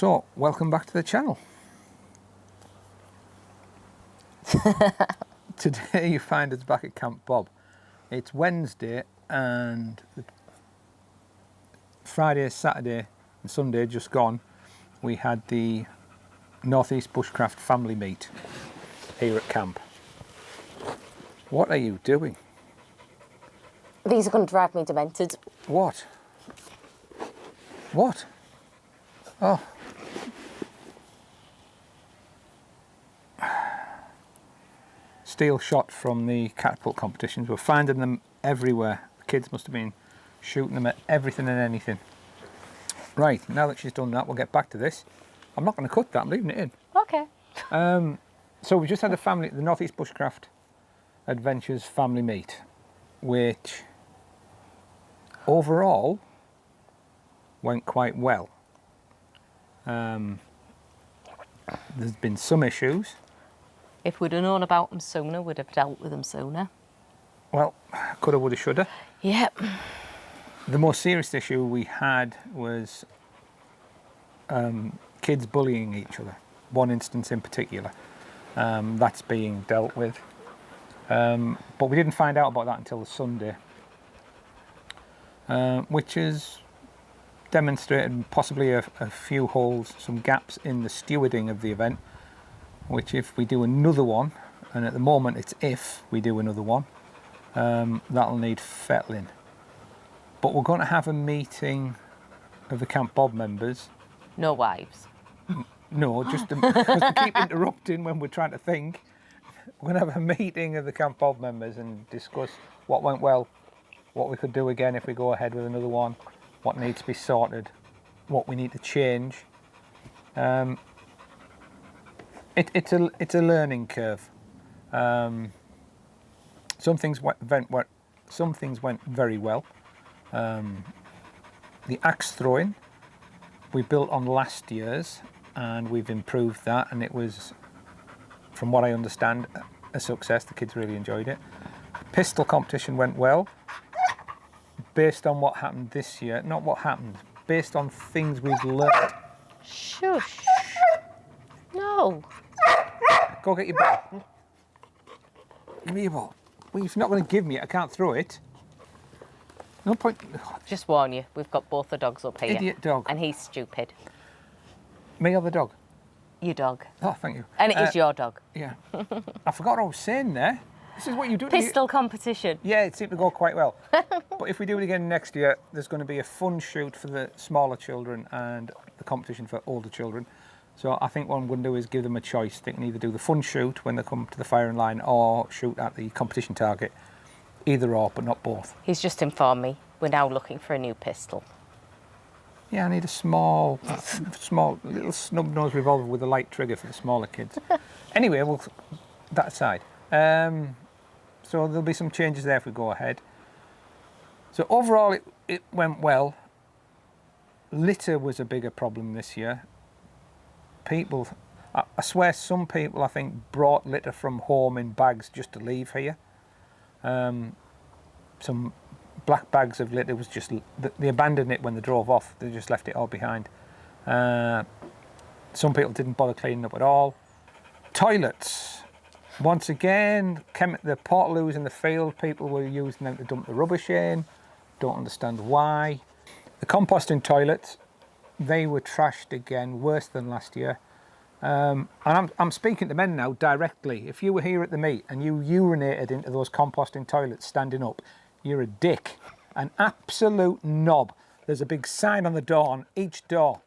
So, welcome back to the channel. Today you find us back at Camp Bob. It's Wednesday and Friday, Saturday and Sunday just gone. We had the Northeast Bushcraft family meet here at camp. What are you doing? These are going to drive me demented. What? What? Oh. Steel shot from the catapult competitions. We're finding them everywhere. The kids must have been shooting them at everything and anything. Right, now that she's done that, we'll get back to this. I'm not going to cut that, I'm leaving it in. Okay. So we just had the Northeast Bushcraft Adventures family meet, which overall went quite well. There's been some issues. If we'd have known about them sooner, we'd have dealt with them sooner. Well, coulda, woulda, shoulda. Yep. The most serious issue we had was kids bullying each other. One instance in particular. That's being dealt with. But we didn't find out about that until the Sunday, which has demonstrated possibly a few holes, some gaps in the stewarding of the event, which if we do another one, and at the moment it's if we do another one, that'll need fettling. But we're going to have a meeting of the Camp Bob members. No wives. No, just because they keep interrupting when we're trying to think. We're going to have a meeting of the Camp Bob members and discuss what went well, what we could do again if we go ahead with another one, what needs to be sorted, what we need to change. It's a learning curve. Some things went very well. The axe throwing we built on last year's, and we've improved that, and it was, from what I understand, a success. The kids really enjoyed it. Pistol competition went well. Based on what happened this year, not what happened, based on things we've learned. Shush. No. Go get your ball. Give me your ball. Well, if you're not going to give me it, I can't throw it. No point. Just warn you, we've got both the dogs up here. Idiot dog. And he's stupid. Me or the dog? Your dog. Oh, thank you. And it is your dog. Yeah. I forgot what I was saying there. This is what you do. Pistol competition. Yeah, it seemed to go quite well. But if we do it again next year, there's going to be a fun shoot for the smaller children and the competition for older children. So I think what I'm going to do is give them a choice. They can either do the fun shoot when they come to the firing line or shoot at the competition target. Either or, but not both. He's just informed me we're now looking for a new pistol. Yeah, I need a small little snub-nosed revolver with a light trigger for the smaller kids. Anyway, that aside. So there'll be some changes there if we go ahead. So overall, it went well. Litter was a bigger problem this year. People, I swear some people, I think, brought litter from home in bags just to leave here. Some black bags of litter was just, they abandoned it when they drove off. They just left it all behind. Some people didn't bother cleaning up at all. Toilets. Once again, the portaloos in the field, people were using them to dump the rubbish in. Don't understand why. The composting toilets, they were trashed again, worse than last year. And I'm speaking to men now directly. If you were here at the meet and you urinated into those composting toilets standing up, you're a dick, an absolute knob. There's a big sign on the door, on each door,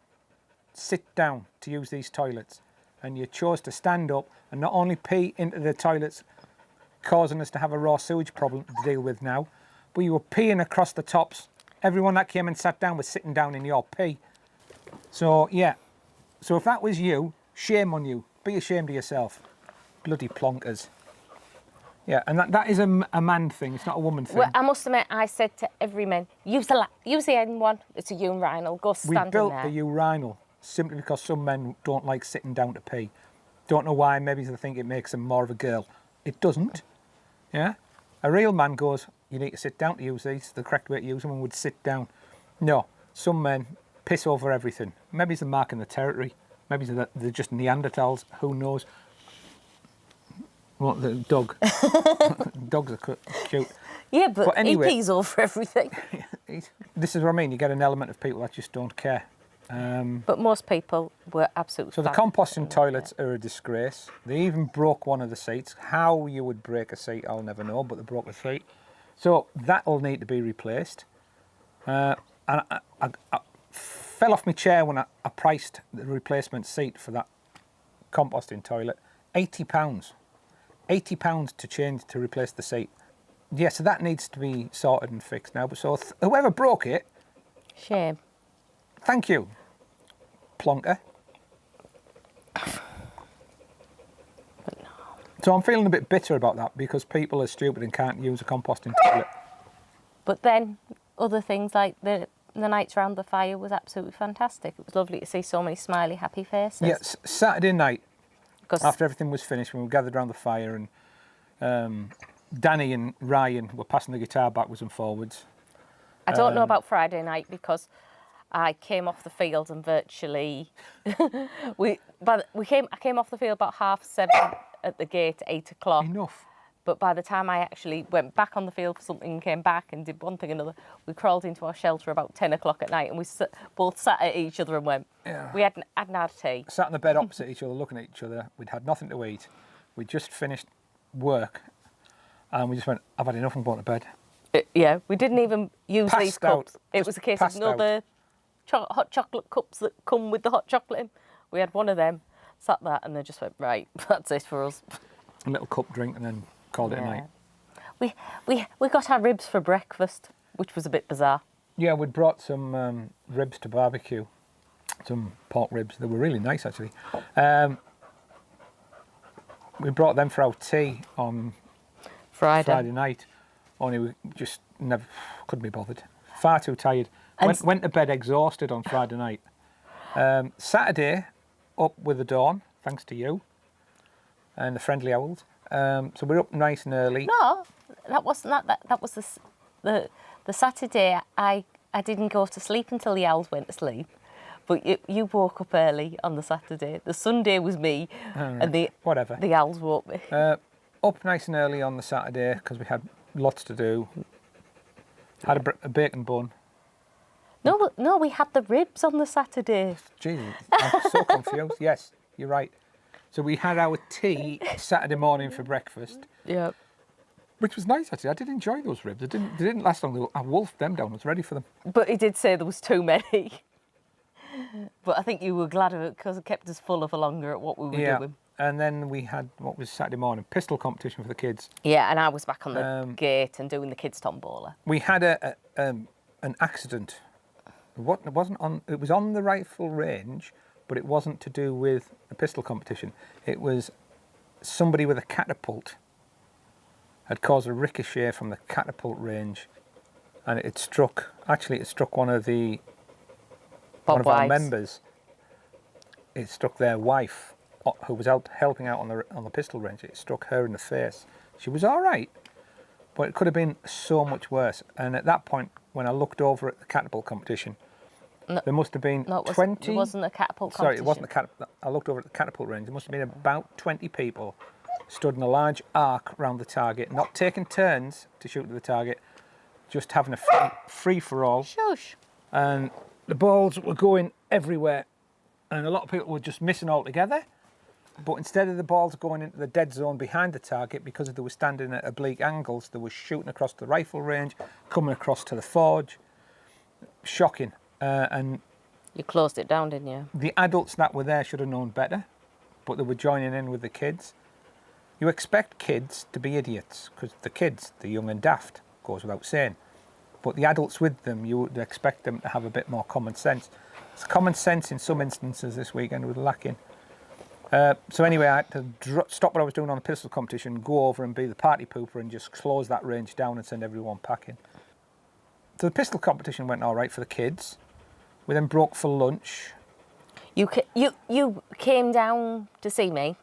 sit down to use these toilets. And you chose to stand up and not only pee into the toilets, causing us to have a raw sewage problem to deal with now, but you were peeing across the tops. Everyone that came and sat down was sitting down in your pee. So, yeah. So if that was you, shame on you. Be ashamed of yourself. Bloody plonkers. Yeah, and that is a man thing. It's not a woman thing. Well, I must admit, I said to every man, use the end one. It's a urinal. Go stand in there. We built the urinal simply because some men don't like sitting down to pee. Don't know why. Maybe they think it makes them more of a girl. It doesn't. Yeah? A real man goes, you need to sit down to use these. The correct way to use them and would sit down. No. Some men piss over everything. Maybe it's a mark in the territory. Maybe they're just Neanderthals. Who knows? What, the dog? Dogs are cute. Yeah, but anyway, he pees over everything. This is what I mean. You get an element of people that just don't care. But most people were absolutely So the fine. composting toilets are a disgrace. They even broke one of the seats. How you would break a seat, I'll never know, but they broke a seat. So that'll need to be replaced. And I fell off my chair when I priced the replacement seat for that composting toilet. £80. £80 to change to replace the seat. Yeah, so that needs to be sorted and fixed now. But so whoever broke it, Shame. thank you, plonker. So I'm feeling a bit bitter about that because people are stupid and can't use a composting toilet. But then other things like the nights around the fire was absolutely fantastic. It was lovely to see so many smiley, happy faces. Yes, Saturday night, 'Cause after everything was finished, when we gathered around the fire and Danny and Ryan were passing the guitar backwards and forwards. I don't know about Friday night because I came off the field and virtually I came off the field about 7:30 at the gate, 8 o'clock. Enough. But by the time I actually went back on the field for something and came back and did one thing and another, we crawled into our shelter about 10 o'clock at night and we both sat at each other and went, Yeah. we hadn't had tea. Sat in the bed opposite each other, looking at each other. We'd had nothing to eat. We'd just finished work and we just went, I've had enough, I'm going to bed. Yeah, we didn't even use these Passed out. cups. It Just was a case of passed out. the hot chocolate cups that come with the hot chocolate in. We had one of them, sat there, and they just went, right, that's it for us. A little cup drink and then called it a night. We got our ribs for breakfast, which was a bit bizarre. Yeah, we'd brought some ribs to barbecue, some pork ribs. They were really nice, actually. We brought them for our tea on Friday night, only we just never couldn't be bothered. Far too tired. Went to bed exhausted on Friday night. Saturday, up with the dawn, thanks to you and the friendly owls. So we're up nice and early. No, that wasn't that. That was the Saturday. I didn't go to sleep until the owls went to sleep. But you woke up early on the Saturday. The Sunday was me, and the owls woke me. Up nice and early on the Saturday because we had lots to do. Had a bacon bun. No, we had the ribs on the Saturday. Jesus, I'm so confused. Yes, you're right. So we had our tea Saturday morning for breakfast. Yeah. Which was nice, actually. I did enjoy those ribs. They didn't last long. I wolfed them down. I was ready for them. But he did say there was too many. But I think you were glad of it because it kept us fuller for longer at what we were doing. And then we had, what was Saturday morning, pistol competition for the kids. Yeah, and I was back on the gate and doing the kids' tombola. We had an accident. It was on the rifle range, but it wasn't to do with a pistol competition. It was somebody with a catapult had caused a ricochet from the catapult range, and it struck one of our members. It struck their wife, who was out helping out on the pistol range. It struck her in the face. She was all right, but it could have been so much worse. And at that point, when I looked over at the catapult competition, there must have been 20. It wasn't a catapult competition. Sorry, it wasn't a catapult. I looked over at the catapult range. There must have been about 20 people stood in a large arc around the target, not taking turns to shoot at the target, just having a free-for-all. Shush. And the balls were going everywhere, and a lot of people were just missing altogether. But instead of the balls going into the dead zone behind the target, because they were standing at oblique angles, they were shooting across the rifle range, coming across to the forge. Shocking. And you closed it down, didn't you? The adults that were there should have known better, but they were joining in with the kids. You expect kids to be idiots, because the kids, they're young and daft, goes without saying. But the adults with them, you would expect them to have a bit more common sense. Common sense in some instances this weekend was lacking. So anyway, I had to stop what I was doing on the pistol competition, go over and be the party pooper and just close that range down and send everyone packing. So the pistol competition went all right for the kids. We then broke for lunch. You came down to see me.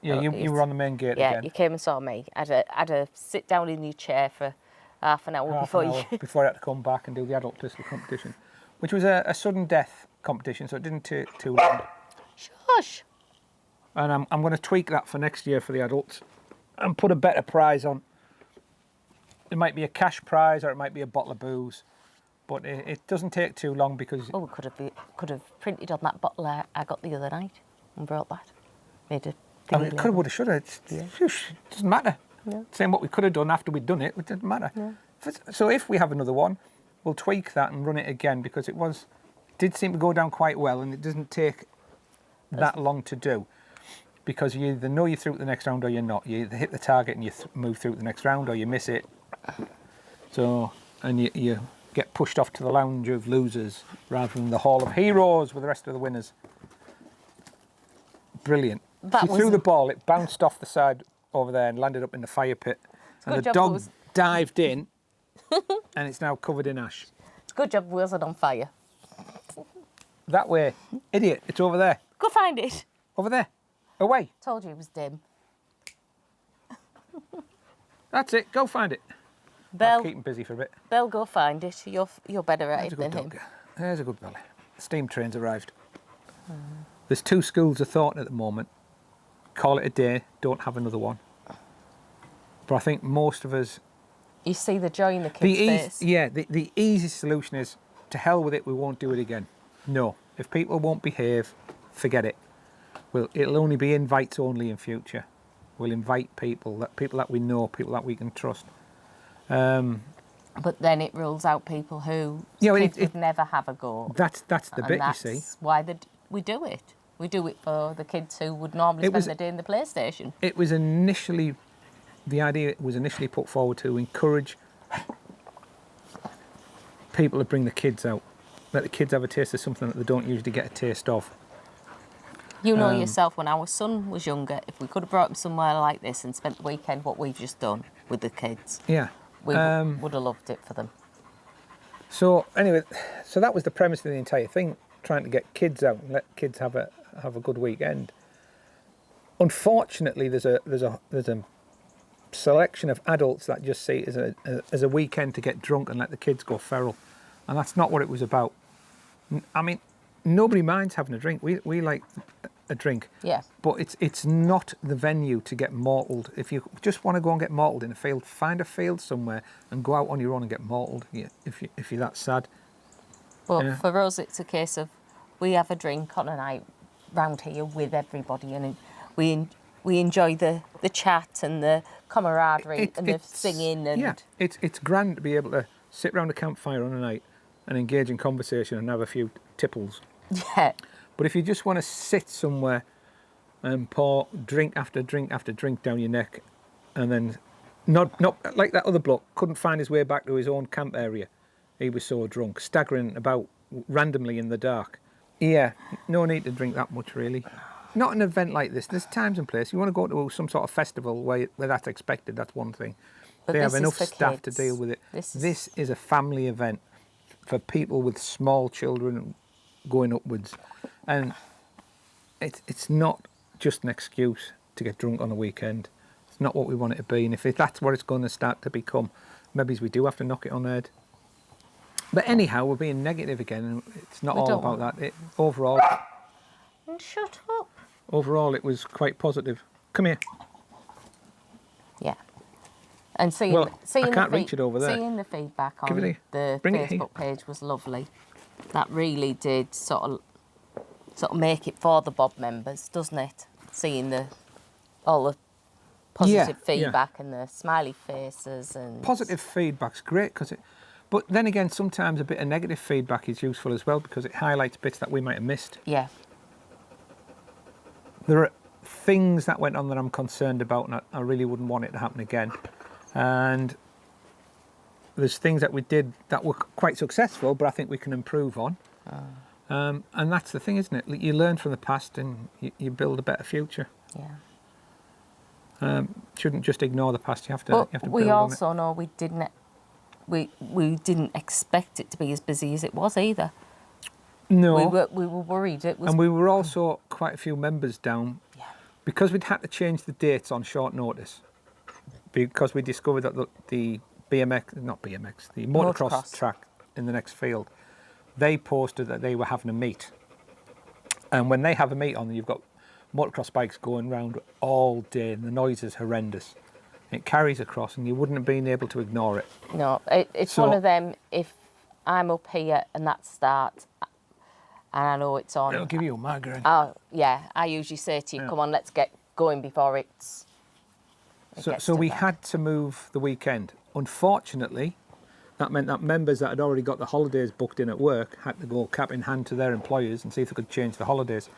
Yeah, you were on the main gate again. Yeah, you came and saw me. I had a sit down in your chair for half an hour before I had to come back and do the adult pistol competition. which was a sudden death competition, so it didn't take too long. Shush. And I'm going to tweak that for next year for the adults and put a better prize on. It might be a cash prize or it might be a bottle of booze, but it doesn't take too long because... Oh, we could have printed on that bottle I got the other night and brought that. Made a I mean, it could have, would have, should have. It doesn't matter. Yeah. Saying what we could have done after we'd done it doesn't matter. Yeah. So if we have another one, we'll tweak that and run it again because it did seem to go down quite well, and it doesn't take that long to do because you either know you're through to the next round or you're not. You either hit the target and you move through to the next round or you miss it. So, and you get pushed off to the lounge of losers rather than the hall of heroes with the rest of the winners. Brilliant. She threw the ball, it bounced off the side over there and landed up in the fire pit. And the dog dived in and it's now covered in ash. It's a good job we wasn't on fire. That way. Idiot, it's over there. Go find it. Over there. Away. Told you it was dim. That's it, go find it. I'll keep him busy for a bit. Belle, go find it. You're better at it than him. There's a good belly. Steam train's arrived. There's 2 schools of thought at the moment. Call it a day, don't have another one. But I think most of us... You see the joy in the kids' face. Yeah, the easy solution is, to hell with it, we won't do it again. No, if people won't behave, forget it. It'll only be invites only in future. We'll invite people that we know, people that we can trust. But then it rules out people who kids would never have a go. That's the bit, you see. That's why we do it. We do it for the kids who would normally spend their day in the PlayStation. The idea was initially put forward to encourage people to bring the kids out. Let the kids have a taste of something that they don't usually get a taste of. You know yourself, when our son was younger, if we could have brought him somewhere like this and spent the weekend what we've just done with the kids, yeah, we would have loved it for them. So anyway, so that was the premise of the entire thing, trying to get kids out and let kids have a good weekend. Unfortunately, there's a selection of adults that just see it as a weekend to get drunk and let the kids go feral, and that's not what it was about. I mean, nobody minds having a drink. We like a drink. Yeah. But it's not the venue to get mortaled. If you just want to go and get mortaled in a field, find a field somewhere and go out on your own and get mortaled. If you're that sad. But for us, it's a case of we have a drink on a night round here with everybody, and we enjoy the chat and the camaraderie and the singing. And yeah, it's grand to be able to sit round a campfire on a night and engage in conversation and have a few tipples. Yeah. But if you just want to sit somewhere and pour drink after drink after drink down your neck, and then not like that other bloke, couldn't find his way back to his own camp area. He was so drunk, staggering about randomly in the dark. Yeah, no need to drink that much, really. Not an event like this. There's times and places. You want to go to some sort of festival where that's expected, that's one thing. But they have enough staff kids. to deal with it. This is a family event for people with small children going upwards. And it's not just an excuse to get drunk on a weekend. It's not what we want it to be. And if that's what it's going to start to become, maybe we do have to knock it on the head. But anyhow, we're being negative again, and it's not all about that. Overall... Shut up. Overall, it was quite positive. Come here. Yeah. And seeing I can't reach it over there. Seeing the feedback on the Facebook page was lovely. That really did sort of make it for the Bob members, doesn't it? Seeing all the positive feedback and the smiley faces and positive feedback's great but then again, sometimes a bit of negative feedback is useful as well because it highlights bits that we might have missed. Yeah. There are things that went on that I'm concerned about, and I really wouldn't want it to happen again. And there's things that we did that were quite successful, but I think we can improve on. And that's the thing, isn't it? You learn from the past and you build a better future. Yeah. Shouldn't just ignore the past. You have to. But build we on also know we didn't expect it to be as busy as it was either. No. We were worried. And we were also quite a few members down because we'd had to change the dates on short notice because we discovered that the motocross track in the next field they posted that they were having a meet. And when they have a meet on, you've got motocross bikes going around all day, and the noise is horrendous. It carries across, and you wouldn't have been able to ignore it. No, it's one of them, if I'm up here and that starts, and I know it's on. It'll give you a migraine. Oh, yeah, I usually say to you, come on, let's get going before it So we had to move the weekend. Unfortunately, that meant that members that had already got the holidays booked in at work had to go cap in hand to their employers and see if they could change the holidays.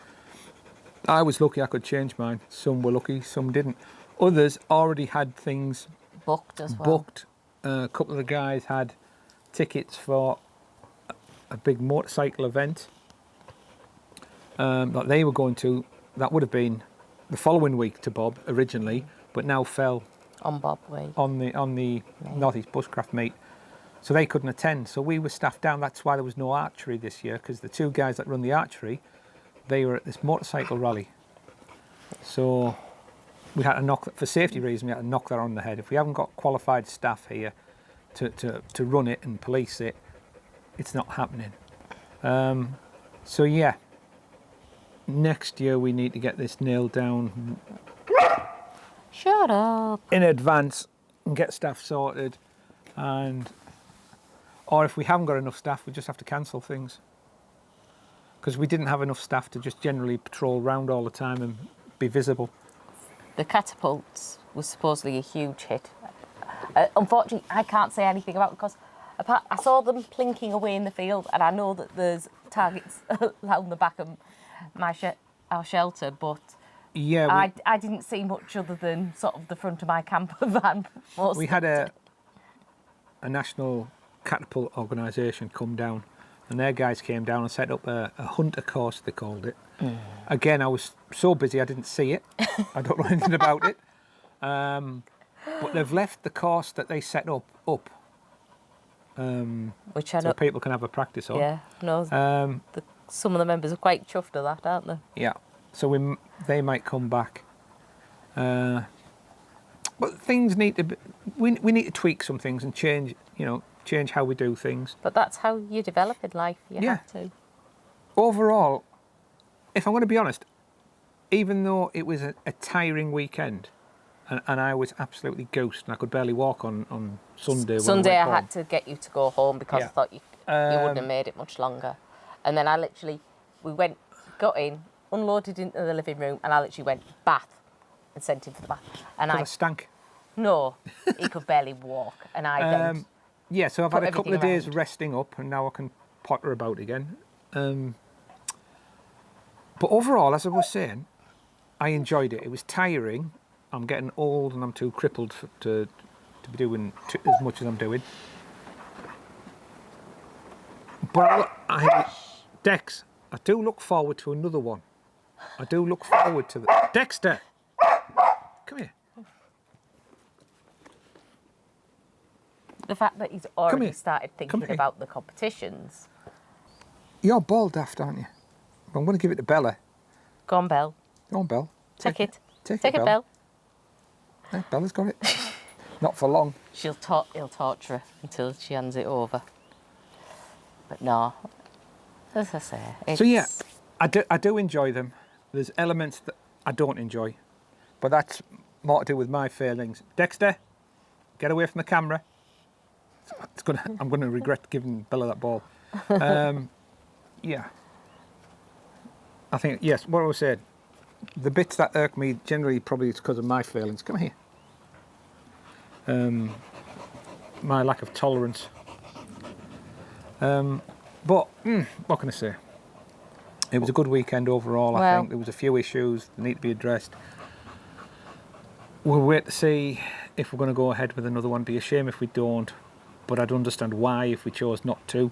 I was lucky I could change mine. Some were lucky, some didn't. Others already had things booked as well. Booked. A couple of the guys had tickets for a big motorcycle event that they were going to. That would have been the following week to Bob originally, but now fell on Bob Way on the North East Bushcraft meet, so they couldn't attend. So we were staffed down. That's why there was no archery this year, because the two guys that run the archery, they were at this motorcycle rally. So we had to knock, for safety reasons, we had to knock that on the head. If we haven't got qualified staff here to run it and police it, it's not happening. So yeah, next year we need to get this nailed down. Shut up. In advance and get staff sorted, or if we haven't got enough staff, we just have to cancel things. Because we didn't have enough staff to just generally patrol around all the time and be visible. The catapults was supposedly a huge hit. Unfortunately, I can't say anything about it because I saw them plinking away in the field, and I know that there's targets along the back of our shelter, but yeah, I didn't see much other than sort of the front of my camper van. We had a national catapult organisation come down, and their guys came down and set up a hunter course, they called it. Again, I was so busy I didn't see it. I don't know anything about it. But they've left the course that they set up, which I know, so people can have a practice on. Yeah, no. Some of the members are quite chuffed at that, aren't they? Yeah, so they might come back. But things need to be, we need to tweak some things and change how we do things. But that's how you develop in life. You have to. Overall, if I'm going to be honest, even though it was a tiring weekend, and I was absolutely ghost, and I could barely walk on Sunday. Sunday I had to get you to go home because I thought you wouldn't have made it much longer. And then we got in, unloaded into the living room, and I literally went bath and sent him for the bath. And I stank. No, he could barely walk, and I then. Yeah, so I've had a couple of days around. resting up, and now I can potter about again. But overall, as I was saying, I enjoyed it. It was tiring. I'm getting old and I'm too crippled to be doing as much as I'm doing. But Dex, I do look forward to another one. I do look forward to the... Dexter! Come here. The fact that he's already started thinking about the competitions. You're ball daft, aren't you? I'm going to give it to Bella. Go on, Belle. Go on, Belle. Take it. Take it, Belle. Yeah, Bella's got it. Not for long. He'll torture her until she hands it over. But no, as I say. So yeah, I do enjoy them. There's elements that I don't enjoy, but that's more to do with my failings. Dexter, get away from the camera. I'm going to regret giving Bella that ball. Yeah. I think, yes, what I was saying, the bits that irk me generally probably is because of my failings. Come here. My lack of tolerance. But what can I say? It was a good weekend overall. I think there was a few issues that need to be addressed. We'll wait to see if we're going to go ahead with another one. It'd be a shame if we don't, but I'd understand why if we chose not to.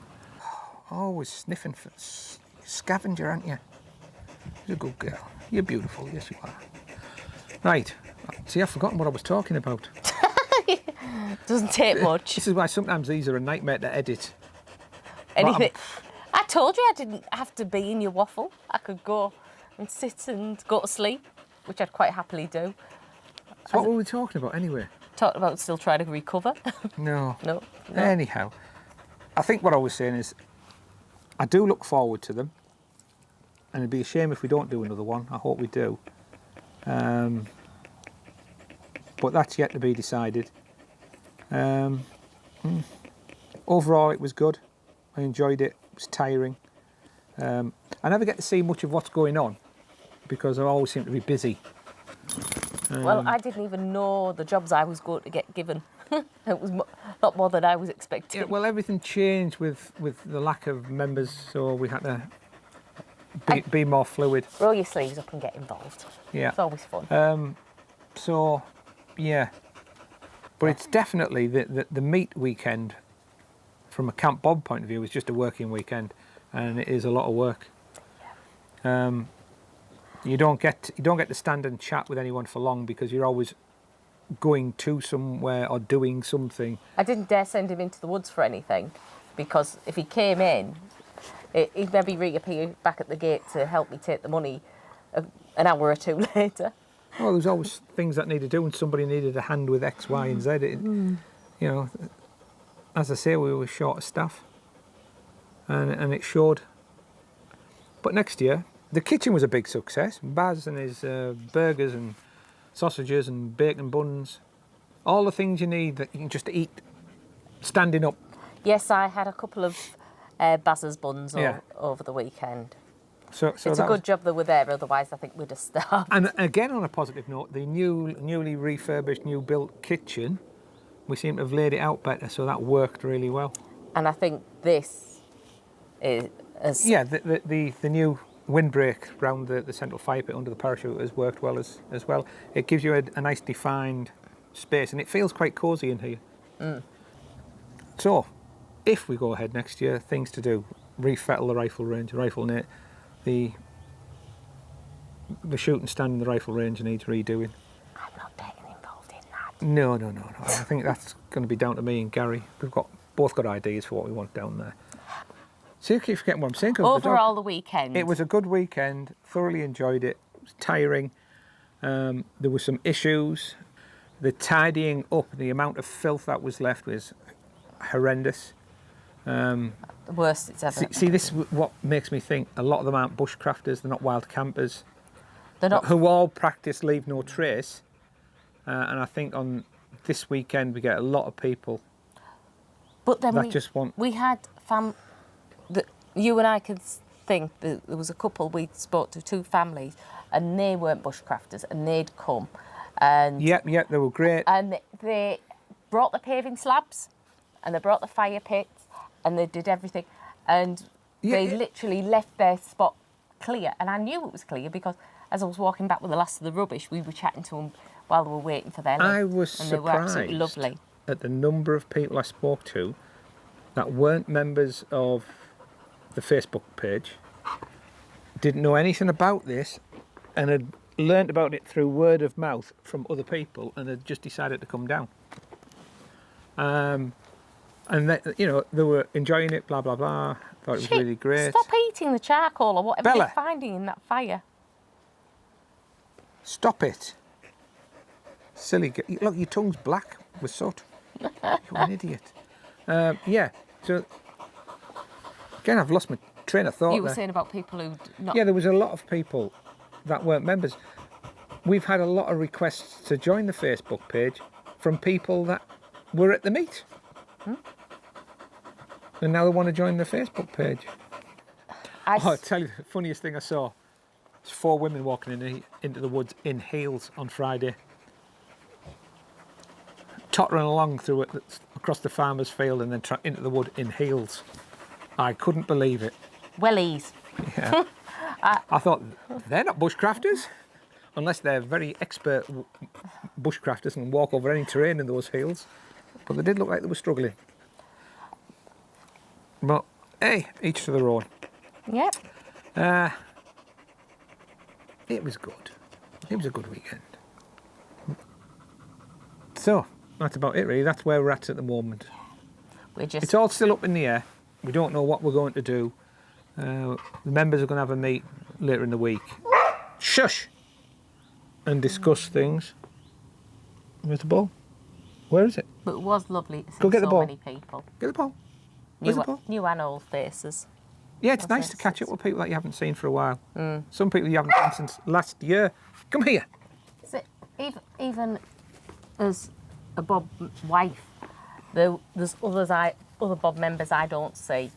Always sniffing for scavenger, aren't you? You're a good girl. You're beautiful. Yes, you are. Right. See, I've forgotten what I was talking about. Doesn't take much. This is why sometimes these are a nightmare to edit. Anything. I told you I didn't have to be in your waffle. I could go and sit and go to sleep, which I'd quite happily do. So what were we talking about anyway? Talking about still trying to recover. No. No. Anyhow, I think what I was saying is I do look forward to them, and it'd be a shame if we don't do another one. I hope we do. But that's yet to be decided. Overall, it was good. I enjoyed it. It was tiring. I never get to see much of what's going on because I always seem to be busy. Well, I didn't even know the jobs I was going to get given. It was a lot more than I was expecting. Yeah, well, everything changed with the lack of members, so we had to be more fluid. Roll your sleeves up and get involved. Yeah. It's always fun. So, yeah. But it's definitely the meat weekend, from a Camp Bob point of view, is just a working weekend, and it is a lot of work. You don't get to stand and chat with anyone for long because you're always going to somewhere or doing something. I didn't dare send him into the woods for anything, because if he came in, he'd maybe reappear back at the gate to help me take the money an hour or two later. Well, there's always things that need to do, and somebody needed a hand with X, Y, and Z. You know, as I say, we were short of staff, and it showed. But next year, the kitchen was a big success. Baz and his burgers and sausages and bacon buns, all the things you need that you can just eat standing up. Yes, I had a couple of Baz's buns over the weekend. So it's a good job they were there, otherwise I think we'd have starved. And again, on a positive note, the newly refurbished, new built kitchen, we seem to have laid it out better, so that worked really well. And I think this is... Yeah, the new windbreak round the central fire pit under the parachute has worked well as well. It gives you a nice defined space, and it feels quite cosy in here. So, if we go ahead next year, things to do: refettle the rifle range, rifle net, the shooting stand in the rifle range needs redoing. I'm not getting involved in that. No. I think that's going to be down to me and Gary. We've both got ideas for what we want down there. So you keep forgetting what I'm saying. Overall, the weekend. It was a good weekend. Thoroughly enjoyed it. It was tiring. There were some issues. The tidying up, the amount of filth that was left was horrendous. The worst it's ever. See, this is what makes me think a lot of them aren't bushcrafters. They're not wild campers. They're not. Who all practice leave no trace. And I think on this weekend we get a lot of people. But then we had you and I could think that there was a couple we spoke to, two families, and they weren't bushcrafters, and they'd come, and they were great, and they brought the paving slabs, and they brought the fire pits, and they did everything, and they literally left their spot clear, and I knew it was clear because as I was walking back with the last of the rubbish, we were chatting to them while they were waiting for their lift, I was and surprised they were absolutely lovely at the number of people I spoke to that weren't members of the Facebook page, didn't know anything about this, and had learnt about it through word of mouth from other people, and had just decided to come down. And they, they were enjoying it, blah blah blah. Thought it was really great. Stop eating the charcoal or whatever Bella, you're finding in that fire. Stop it, silly. Look, your tongue's black with soot. You're an idiot. So again, I've lost my train of thought. You were saying about people who not. Yeah, there was a lot of people that weren't members. We've had a lot of requests to join the Facebook page from people that were at the meet. And now they want to join the Facebook page. I'll tell you the funniest thing I saw. There's 4 women walking into the woods in heels on Friday. Tottering along through it across the farmer's field and then into the wood in heels. I couldn't believe it. Wellies. Yeah. I thought, they're not bushcrafters. Unless they're very expert bushcrafters and walk over any terrain in those heels. But they did look like they were struggling. But, hey, each to their own. Yep. It was good. It was a good weekend. So, that's about it really. That's where we're at the moment. It's all still up in the air. We don't know what we're going to do. The members are going to have a meet later in the week. Shush! And discuss things. Where's the ball? Where is it? But it was lovely to see Go get the so ball. many people. Get the ball. Where's the ball? New and old faces. Yeah, it's nice to catch up with people that you haven't seen for a while. Some people you haven't seen since last year. Come here. Is it even as a Bob wife, there's other Bob members I don't see.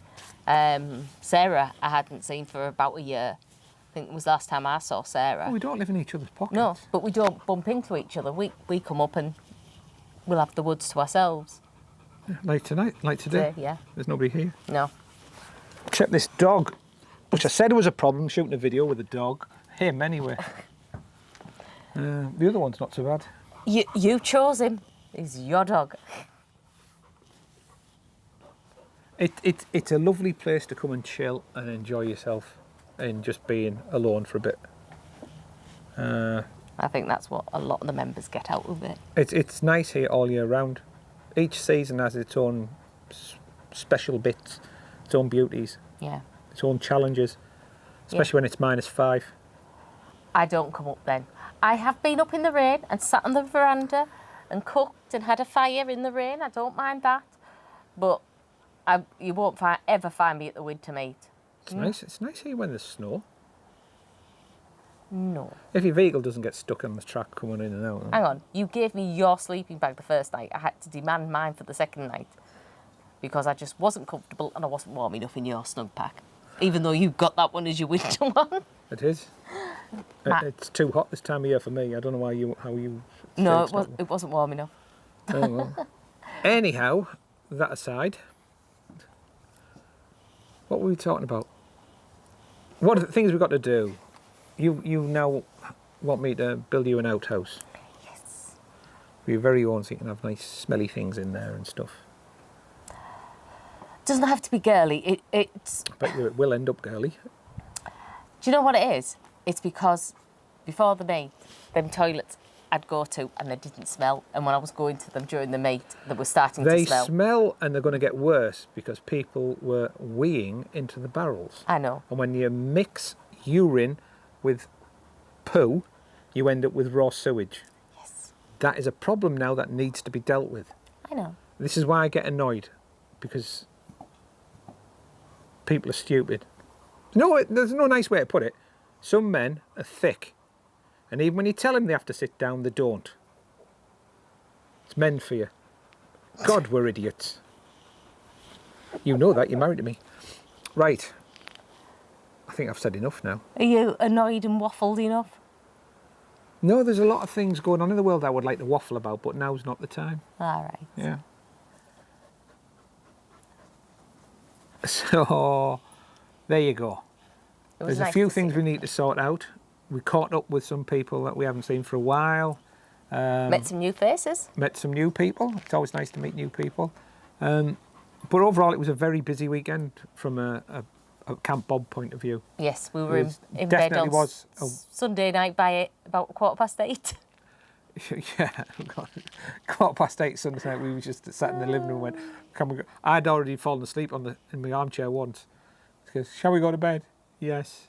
Sarah I hadn't seen for about a year. I think it was the last time I saw Sarah. Oh, we don't live in each other's pockets. No, but we don't bump into each other. We come up and we'll have the woods to ourselves. Like tonight, like today. Yeah. There's nobody here. No. Except this dog, which I said was a problem, shooting a video with a dog. Him, anyway. The other one's not so bad. You chose him. He's your dog. It's a lovely place to come and chill and enjoy yourself and just being alone for a bit. I think that's what a lot of the members get out of it. It's nice here all year round. Each season has its own special bits, its own beauties, Yeah. its own challenges, especially when it's -5. I don't come up then. I have been up in the rain and sat on the veranda and cooked and had a fire in the rain. I don't mind that. But you won't ever find me at the winter meet. It's nice. It's nice here when there's snow. No. If your vehicle doesn't get stuck on the track coming in and out. Hang on. You gave me your sleeping bag the first night. I had to demand mine for the second night because I just wasn't comfortable and I wasn't warm enough in your snug pack. Even though you got that one as your winter one. It is. It's too hot this time of year for me. I don't know how you. No, it wasn't warm enough. Oh, well. Anyhow, that aside, what were we talking about? What are the things we've got to do? You now want me to build you an outhouse? Yes. For your very own, so you can have nice smelly things in there and stuff. Doesn't have to be girly. It's. But it will end up girly. Do you know what it is? It's because before the meet, them toilets I'd go to and they didn't smell, and when I was going to them during the meet, they were starting to smell. They smell, and they're going to get worse because people were weeing into the barrels. I know. And when you mix urine with poo, you end up with raw sewage. Yes. That is a problem now that needs to be dealt with. I know. This is why I get annoyed, because people are stupid. No, there's no nice way to put it. Some men are thick, and even when you tell them they have to sit down, they don't. It's men for you. God, we're idiots. You know that, you're married to me. Right. I think I've said enough now. Are you annoyed and waffled enough? No, there's a lot of things going on in the world I would like to waffle about, but now's not the time. All right. Yeah. So, there you go. There's a few things we need to sort out. We caught up with some people that we haven't seen for a while. Met some new faces. Met some new people. It's always nice to meet new people. But overall, it was a very busy weekend from a Camp Bob point of view. Yes, we were in bed definitely on was Sunday night by about 8:15. Yeah, 8:15 Sunday night. We were just sat in the living room and went, "Can we go?" I'd already fallen asleep in my armchair once. Because, shall we go to bed? Yes.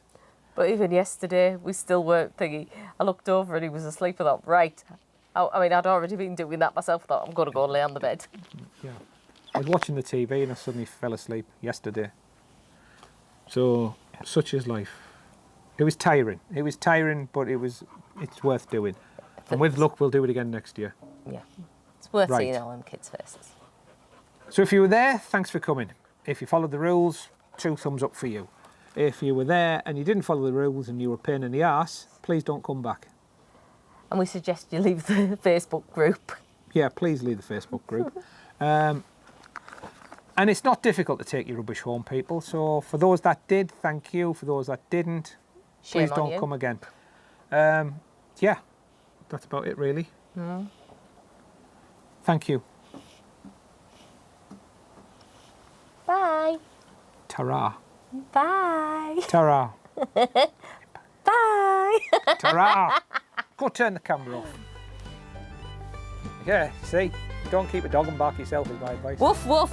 But even yesterday, we still weren't thinking. I looked over and he was asleep. I thought, right. I mean, I'd already been doing that myself. I thought, I'm going to go and lay on the bed. Yeah. I was watching the TV and I suddenly fell asleep yesterday. So, such is life. It was tiring. But it's worth doing. And with luck, we'll do it again next year. Yeah. It's worth Right. seeing all them kids' faces. So if you were there, thanks for coming. If you followed the rules, 2 thumbs up for you. If you were there and you didn't follow the rules and you were a pain in the arse, please don't come back. And we suggest you leave the Facebook group. Yeah, please leave the Facebook group. And it's not difficult to take your rubbish home, people. So for those that did, thank you. For those that didn't, Shame please on don't you. come again. Yeah, that's about it, really. Thank you. Bye. Ta-ra. Bye. Ta-ra. Bye. Ta-ra. Go turn the camera off. Yeah, see? Don't keep a dog and bark yourself is my advice. Woof, woof.